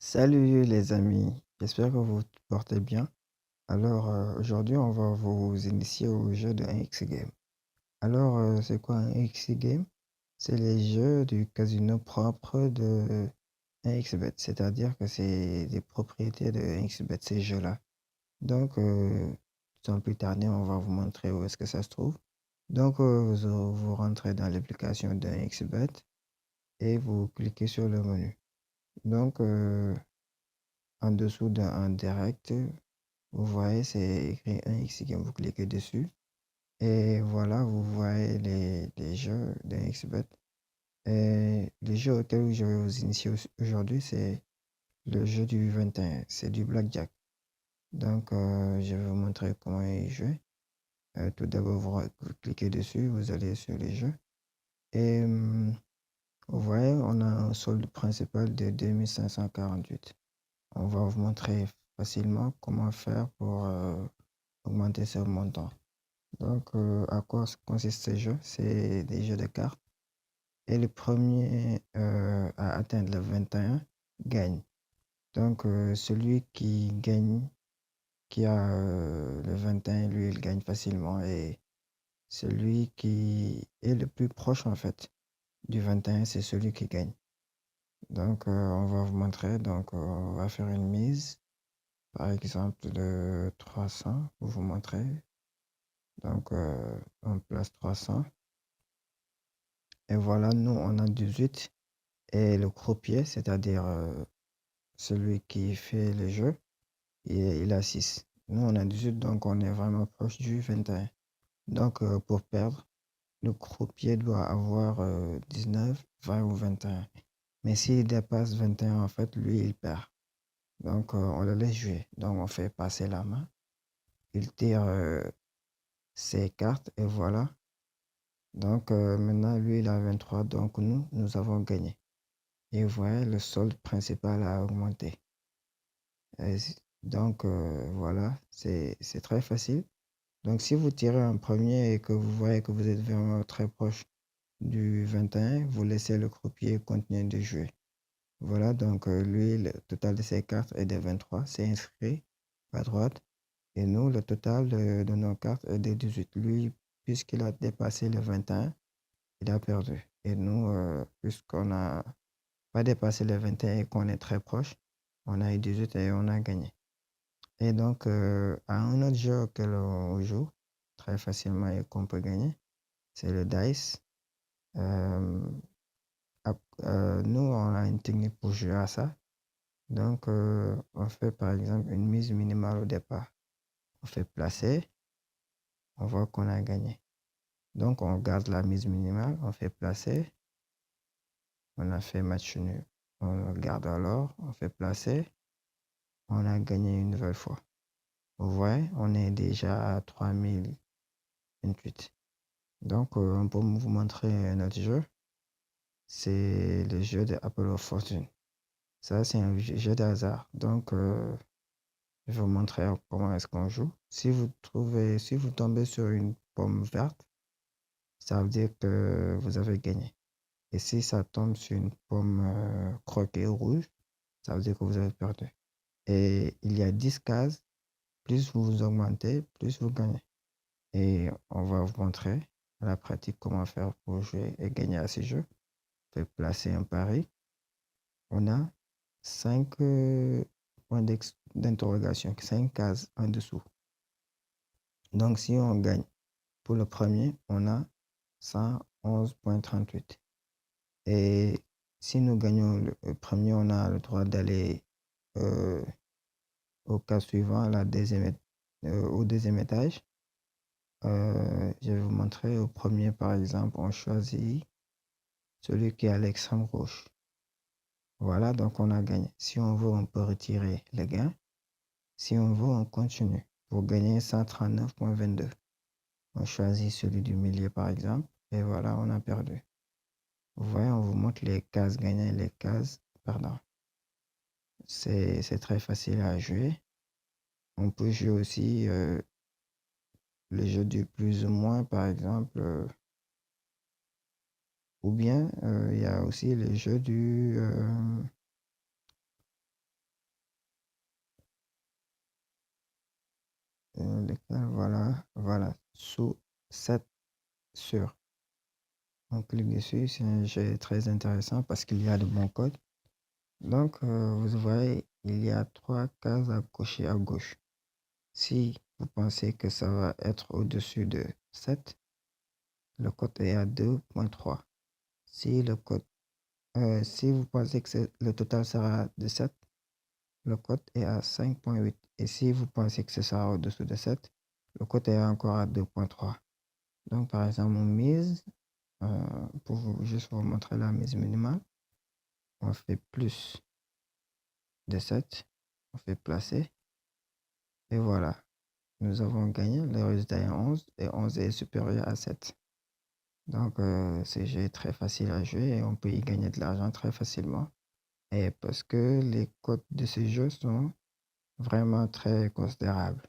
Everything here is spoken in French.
Salut les amis, j'espère que vous portez bien. Aujourd'hui, on va vous initier au jeu de 1x Game. C'est quoi un 1x Game? C'est les jeux du casino propre de 1xBet, c'est-à-dire que c'est des propriétés de 1xBet, ces jeux-là. Donc, sans plus tarder, on va vous montrer où est-ce que ça se trouve. Vous rentrez dans l'application de 1xBet et vous cliquez sur le menu. Donc, En dessous d'un direct, vous voyez, c'est écrit un X game. Vous cliquez dessus. Et voilà, vous voyez les jeux d'un XBet. Et le jeu auquel je vais vous initier aujourd'hui, c'est le jeu du 21. C'est du blackjack. Je vais vous montrer comment y jouer. Tout d'abord, vous cliquez dessus, vous allez sur les jeux. Et vous voyez, on a un solde principal de 2548. On va vous montrer facilement comment faire pour augmenter ce montant. À quoi consistent ces jeux? C'est des jeux de cartes. Et le premier à atteindre le 21 gagne. Celui qui gagne, qui a le 21, lui, il gagne facilement. Et celui qui est le plus proche, en fait, du 21, c'est celui qui gagne. On va vous montrer. On va faire une mise. Par exemple, de 300, pour vous montrer. On place 300. Et voilà, nous, on a 18. Et le croupier, c'est-à-dire celui qui fait le jeu, il a 6. Nous, on a 18, donc on est vraiment proche du 21. Pour perdre, le croupier doit avoir 19, 20 ou 21. Mais s'il dépasse 21, en fait, lui, il perd. On le laisse jouer. Donc, on fait passer la main. Il tire ses cartes et voilà. Maintenant, lui, il a 23, donc nous avons gagné. Et vous voyez, le solde principal a augmenté. Voilà, c'est très facile. Donc, si vous tirez un premier et que vous voyez que vous êtes vraiment très proche du 21, vous laissez le croupier continuer de jouer. Voilà, lui, le total de ses cartes est de 23, c'est inscrit à droite. Et nous, le total de nos cartes est de 18. Lui, puisqu'il a dépassé le 21, il a perdu. Et nous, puisqu'on n'a pas dépassé le 21 et qu'on est très proche, on a eu 18 et on a gagné. À un autre jeu auquel on joue très facilement et qu'on peut gagner, c'est le dice. Euh, Nous, on a une technique pour jouer à ça. On fait par exemple une mise minimale au départ. On fait placer, on voit qu'on a gagné. Donc, on garde la mise minimale, on fait placer, on a fait match nul. On garde alors, on fait placer, on a gagné une nouvelle fois. Vous voyez, on est déjà à 3028. On peut vous montrer un autre jeu. C'est le jeu de Apple of Fortune. Ça, c'est un jeu de hasard. Je vais vous montrer comment est-ce qu'on joue. Si vous tombez sur une pomme verte, ça veut dire que vous avez gagné. Et si ça tombe sur une pomme croquée rouge, ça veut dire que vous avez perdu. Et il y a 10 cases. Plus vous augmentez, plus vous gagnez. Et on va vous montrer à la pratique comment faire pour jouer et gagner à ces jeux. On peut placer un pari. On a 5 points d'interrogation, 5 cases en dessous. Donc, si on gagne pour le premier, on a 111,38. Et si nous gagnons le premier, on a le droit d'aller euh, au cas suivant, au deuxième étage. Je vais vous montrer au premier, par exemple, on choisit celui qui est à l'extrême gauche. Voilà, donc on a gagné. Si on veut, on peut retirer le gain. Si on veut, on continue pour gagner 139,22. On choisit celui du milieu, par exemple, et voilà, on a perdu. Vous voyez, on vous montre les cases gagnantes et les cases perdants. C'est très facile à jouer. On peut jouer aussi le jeu du plus ou moins, par exemple. Ou bien, il y a aussi le jeu lequel, voilà, sous 7 sur. On clique dessus, c'est un jeu très intéressant parce qu'il y a de bons codes. Donc, vous voyez, il y a trois cases à cocher à gauche. Si vous pensez que ça va être au-dessus de 7, le code est à 2,3. Si si vous pensez que le total sera de 7, le code est à 5,8. Et si vous pensez que ce sera au-dessous de 7, le code est encore à 2,3. Donc, par exemple, on mise, pour juste vous montrer la mise minimale, on fait plus de 7, on fait placer, et voilà. Nous avons gagné, le résultat est 11, et 11 est supérieur à 7. Donc, ce jeu est très facile à jouer et on peut y gagner de l'argent très facilement. Et parce que les codes de ce jeu sont vraiment très considérables.